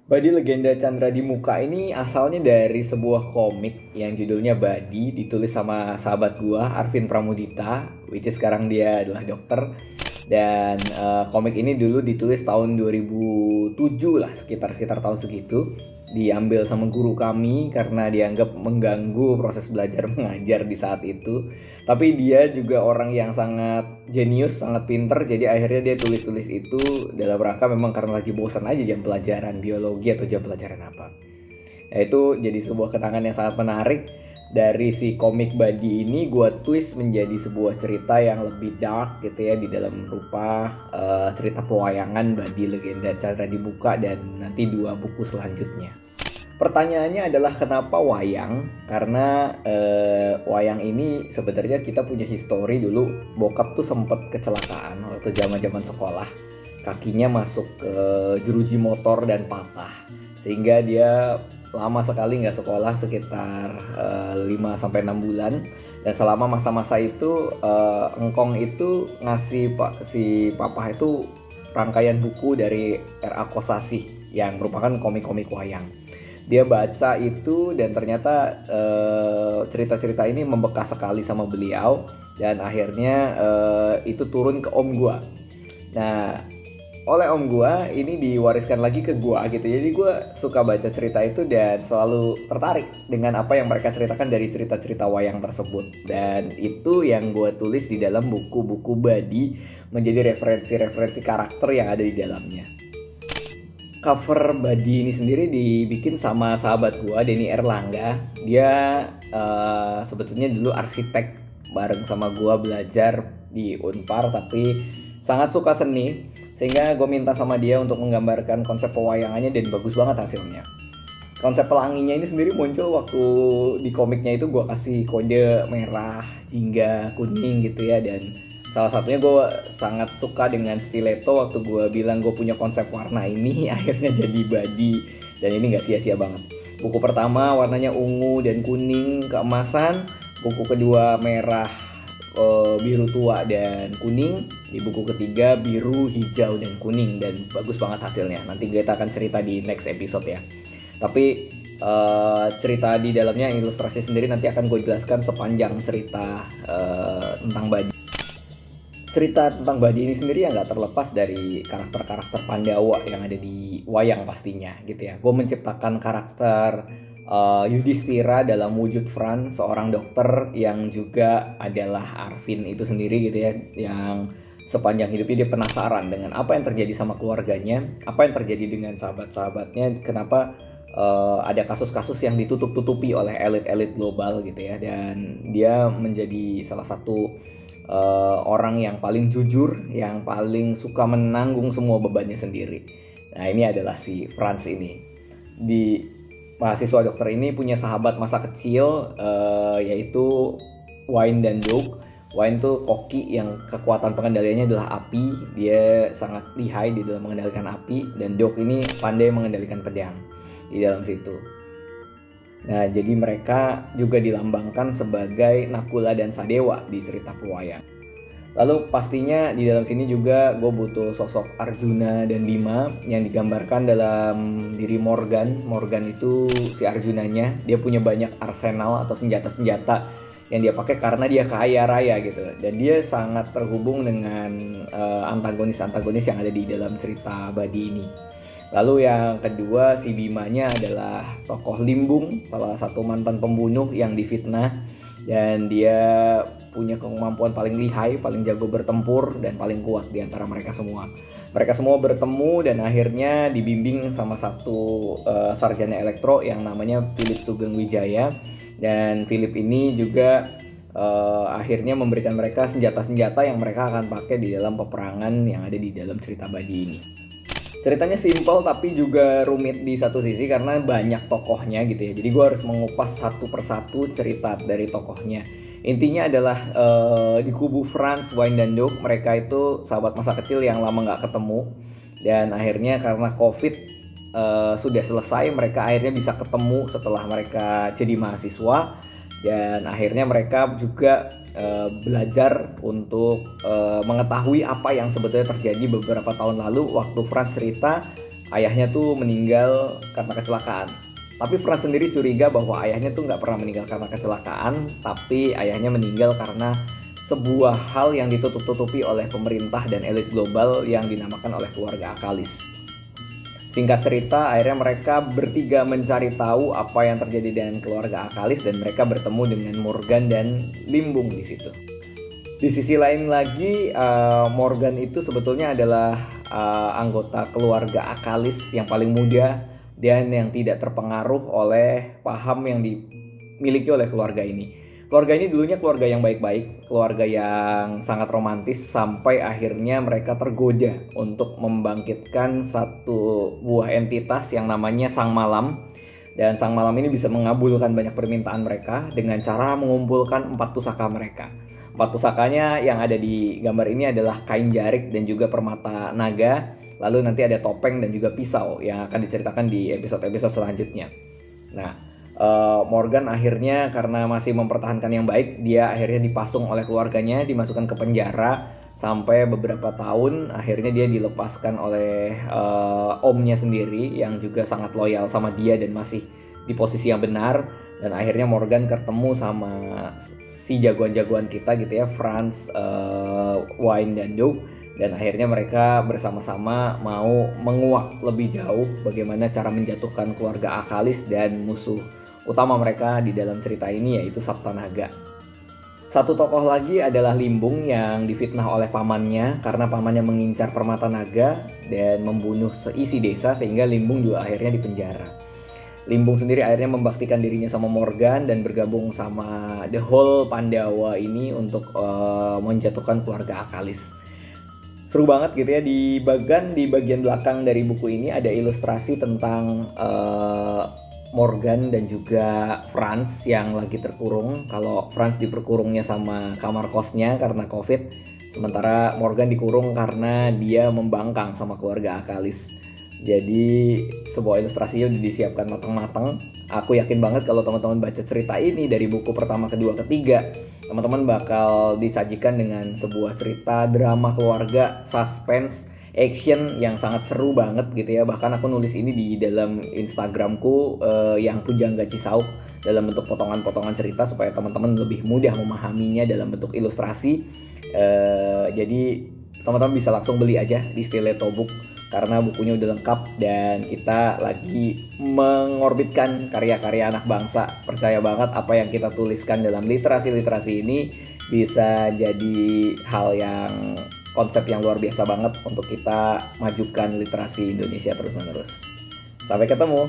Badi Legenda Chandra di Muka ini asalnya dari sebuah komik yang judulnya Badi, ditulis sama sahabat gua Arvin Pramudita, which is sekarang dia adalah dokter. Dan komik ini dulu ditulis tahun 2007 lah, sekitar tahun segitu. Diambil sama guru kami karena dianggap mengganggu proses belajar mengajar di saat itu. Tapi dia juga orang yang sangat jenius, sangat pinter. Jadi akhirnya dia tulis-tulis itu dalam rangka memang karena lagi bosan aja jam pelajaran biologi atau jam pelajaran apa. Ya, itu jadi sebuah kenangan yang sangat menarik. Dari si komik Badi ini gue twist menjadi sebuah cerita yang lebih dark gitu ya, di dalam rupa cerita pewayangan Badi Legenda Chandra Dibuka dan nanti dua buku selanjutnya. Pertanyaannya adalah kenapa wayang? Karena wayang ini sebenarnya kita punya histori dulu. Bokap tuh sempet kecelakaan waktu zaman-zaman sekolah. Kakinya masuk ke jeruji motor dan patah. Sehingga dia lama sekali nggak sekolah, sekitar 5 sampai 6 bulan. Dan selama masa-masa itu engkong itu ngasih si papa itu rangkaian buku dari R.A. Kosasih yang merupakan komik-komik wayang. Dia baca itu dan ternyata cerita-cerita ini membekas sekali sama beliau. Dan akhirnya itu turun ke om gua. Nah, oleh om gua ini diwariskan lagi ke gua gitu. Jadi gua suka baca cerita itu dan selalu tertarik dengan apa yang mereka ceritakan dari cerita-cerita wayang tersebut. Dan itu yang gua tulis di dalam buku-buku Badi menjadi referensi-referensi karakter yang ada di dalamnya. Cover Badi ini sendiri dibikin sama sahabat gua Denny Erlangga. Dia sebetulnya dulu arsitek, bareng sama gua belajar di Unpar, tapi sangat suka seni sehingga gue minta sama dia untuk menggambarkan konsep pewayangannya dan bagus banget hasilnya. Konsep pelanginya ini sendiri muncul waktu di komiknya itu gue kasih kode merah, jingga, kuning gitu ya. Dan salah satunya gue sangat suka dengan stiletto waktu gue bilang gue punya konsep warna ini. Akhirnya jadi Badi dan ini gak sia-sia banget. Buku pertama warnanya ungu dan kuning keemasan. Buku kedua merah, biru tua dan kuning. Di buku ketiga biru, hijau, dan kuning. Dan bagus banget hasilnya. Nanti kita akan cerita di next episode ya. Tapi cerita di dalamnya, ilustrasi sendiri nanti akan gue jelaskan sepanjang cerita tentang Badi. Cerita tentang Badi ini sendiri yang gak terlepas dari karakter-karakter Pandawa yang ada di wayang pastinya gitu ya. Gue menciptakan karakter Yudhistira dalam wujud Franz, seorang dokter yang juga adalah Arvin itu sendiri gitu ya, yang sepanjang hidupnya dia penasaran dengan apa yang terjadi sama keluarganya, apa yang terjadi dengan sahabat-sahabatnya, kenapa ada kasus-kasus yang ditutup-tutupi oleh elit-elit global gitu ya. Dan dia menjadi salah satu orang yang paling jujur, yang paling suka menanggung semua bebannya sendiri. Nah, ini adalah si Franz ini. Di mahasiswa dokter ini punya sahabat masa kecil yaitu Wayne dan Doug. Wayne tuh koki yang kekuatan pengendaliannya adalah api. Dia sangat lihai di dalam mengendalikan api. Dan Doug ini pandai mengendalikan pedang di dalam situ. Nah, jadi mereka juga dilambangkan sebagai Nakula dan Sadewa di cerita pewayang. Lalu pastinya di dalam sini juga gue butuh sosok Arjuna dan Bima yang digambarkan dalam diri Morgan. Morgan itu si Arjunanya, dia punya banyak arsenal atau senjata-senjata yang dia pakai karena dia kaya raya gitu. Dan dia sangat terhubung dengan antagonis-antagonis yang ada di dalam cerita Badi ini. Lalu yang kedua, si Bimanya adalah tokoh Limbung, salah satu mantan pembunuh yang difitnah. Dan dia punya kemampuan paling lihai, paling jago bertempur, dan paling kuat di antara mereka semua. Mereka semua bertemu dan akhirnya dibimbing sama satu sarjana elektro yang namanya Philip Sugeng Wijaya. Dan Philip ini juga akhirnya memberikan mereka senjata-senjata yang mereka akan pakai di dalam peperangan yang ada di dalam cerita Badi ini. Ceritanya simple tapi juga rumit di satu sisi karena banyak tokohnya gitu ya. Jadi gue harus mengupas satu persatu cerita dari tokohnya. Intinya adalah di kubu Franz, Wayne, dan Doug, mereka itu sahabat masa kecil yang lama gak ketemu. Dan akhirnya karena COVID sudah selesai, mereka akhirnya bisa ketemu setelah mereka jadi mahasiswa. Dan akhirnya mereka juga belajar untuk mengetahui apa yang sebetulnya terjadi beberapa tahun lalu waktu Franz cerita ayahnya tuh meninggal karena kecelakaan. Tapi Franz sendiri curiga bahwa ayahnya tuh nggak pernah meninggal karena kecelakaan, tapi ayahnya meninggal karena sebuah hal yang ditutup-tutupi oleh pemerintah dan elit global yang dinamakan oleh keluarga Akalis. Singkat cerita, akhirnya mereka bertiga mencari tahu apa yang terjadi dengan keluarga Akalis dan mereka bertemu dengan Morgan dan Limbung di situ. Di sisi lain lagi, Morgan itu sebetulnya adalah anggota keluarga Akalis yang paling muda dan yang tidak terpengaruh oleh paham yang dimiliki oleh keluarga ini. Keluarga ini dulunya keluarga yang baik-baik, keluarga yang sangat romantis, sampai akhirnya mereka tergoda untuk membangkitkan satu buah entitas yang namanya Sang Malam. Dan Sang Malam ini bisa mengabulkan banyak permintaan mereka dengan cara mengumpulkan 4 pusaka mereka. 4 pusakanya yang ada di gambar ini adalah kain jarik dan juga permata naga. Lalu nanti ada topeng dan juga pisau yang akan diceritakan di episode-episode selanjutnya. Nah, Morgan akhirnya karena masih mempertahankan yang baik, dia akhirnya dipasung oleh keluarganya, dimasukkan ke penjara sampai beberapa tahun. Akhirnya dia dilepaskan oleh omnya sendiri yang juga sangat loyal sama dia dan masih di posisi yang benar. Dan akhirnya Morgan ketemu sama si jagoan-jagoan kita gitu ya, Franz, Wayne dan Doug. Dan akhirnya mereka bersama-sama mau menguak lebih jauh bagaimana cara menjatuhkan keluarga Akalis dan musuh utama mereka di dalam cerita ini, yaitu Saptanaga. Satu tokoh lagi adalah Limbung yang difitnah oleh pamannya karena pamannya mengincar permata naga dan membunuh seisi desa, sehingga Limbung juga akhirnya dipenjara. Limbung sendiri akhirnya membaktikan dirinya sama Morgan dan bergabung sama The Whole Pandawa ini untuk menjatuhkan keluarga Akalis. Seru banget gitu ya. Di bagian belakang dari buku ini ada ilustrasi tentang Morgan dan juga Franz yang lagi terkurung. Kalau Franz diperkurungnya sama kamar kosnya karena COVID, sementara Morgan dikurung karena dia membangkang sama keluarga Akalis. Jadi sebuah ilustrasinya udah disiapkan matang-matang. Aku yakin banget kalau teman-teman baca cerita ini dari buku pertama, kedua, ketiga, teman-teman bakal disajikan dengan sebuah cerita drama keluarga, suspense, action yang sangat seru banget gitu ya. Bahkan aku nulis ini di dalam Instagramku yang Pujangga Cisauk dalam bentuk potongan-potongan cerita supaya teman-teman lebih mudah memahaminya dalam bentuk ilustrasi. Jadi teman-teman bisa langsung beli aja di Stiletto Book karena bukunya udah lengkap dan kita lagi mengorbitkan karya-karya anak bangsa. Percaya banget apa yang kita tuliskan dalam literasi-literasi ini bisa jadi hal yang konsep yang luar biasa banget untuk kita majukan literasi Indonesia terus-menerus. Sampai ketemu.